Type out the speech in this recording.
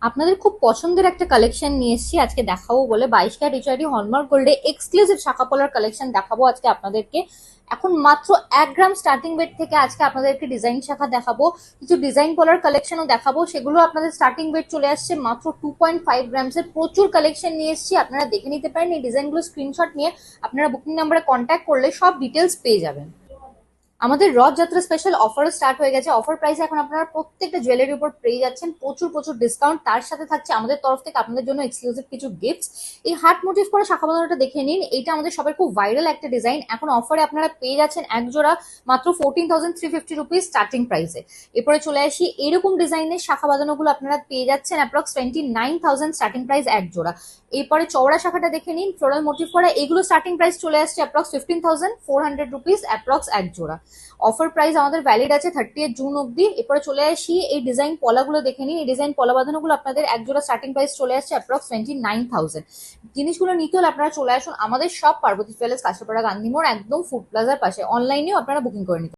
আপনাদের খুব পছন্দের একটা কালেকশন নিয়ে এসেছি আজকে দেখাবো বলে। 22 ক্যারেট এইচআইডি হলমার্ক গোল্ডে এক্সক্লুসিভ শাখা পলার কালেকশন দেখাবো আজকে আপনাদেরকে। এখন মাত্র 1 গ্রাম স্টার্টিং ওয়েট থেকে আজকে আপনাদেরকে ডিজাইন শাখা দেখাবো, কিছু ডিজাইন পলার কালেকশনও দেখাবো। সেগুলো আপনাদের স্টার্টিং ওয়েট চলে আসছে মাত্র 2.5 গ্রামসের। প্রচুর কালেকশন নিয়ে এসেছি, আপনারা দেখে নিতে পারেন। এই ডিজাইনগুলো স্ক্রিনশট নিয়ে আপনারা বুকিং নাম্বারে কন্ট্যাক্ট করলে সব ডিটেলস পেয়ে যাবেন। আমাদের রথযাত্রা স্পেশাল অফারও স্টার্ট হয়ে গেছে। অফার প্রাইসে এখন আপনারা প্রত্যেকটা জুয়েলারির উপর পেয়ে যাচ্ছেন প্রচুর প্রচুর ডিসকাউন্ট। তার সাথে থাকছে আমাদের তরফ থেকে আপনাদের জন্য এক্সক্লুসিভ কিছু গিফটস। এই হার্ট মোটিভ করে শাখা বাঁধানোটা দেখে নিন, এটা আমাদের সবার খুব ভাইরাল একটা ডিজাইন। এখন অফারে আপনারা পেয়ে যাচ্ছেন এক জোড়া মাত্র 14,350 রুপিস স্টার্টিং প্রাইসে। এরপরে চলে আসি, এরকম ডিজাইনের শাখা বাঁধানোগুলো আপনারা পেয়ে যাচ্ছেন অ্যাপ্রক্স 29,000 স্টার্টিং প্রাইস এক জোড়া। এরপরে চওড়া শাখাটা দেখে নিন, ফ্লোরাল মোটিভ করা, এগুলো স্টার্টিং প্রাইস চলে আসছে অ্যাপ্রক্স 15,400 রুপিস অ্যাপ্রক্স এক জোড়া। অফার প্রাইস আমাদের ভ্যালিড আছে 30 জুন অব্দি। এরপরে চলে আসি, এই ডিজাইন পলাগুলো দেখে নিন। এই ডিজাইন পলা বাঁধানোগুলো আপনাদের এক জোড়া স্টার্টিং প্রাইস চলে আসছে অ্যাপ্রক্স 29,000। জিনিসগুলো নিতে হলে আপনারা চলে আসুন আমাদের সব পার্বতী প্যালেস, কাঁচরাপাড়া, গান্ধী মোড়, একদম ফুড প্লাজার পাশে। অনলাইনেও আপনারা বুকিং করে নিতে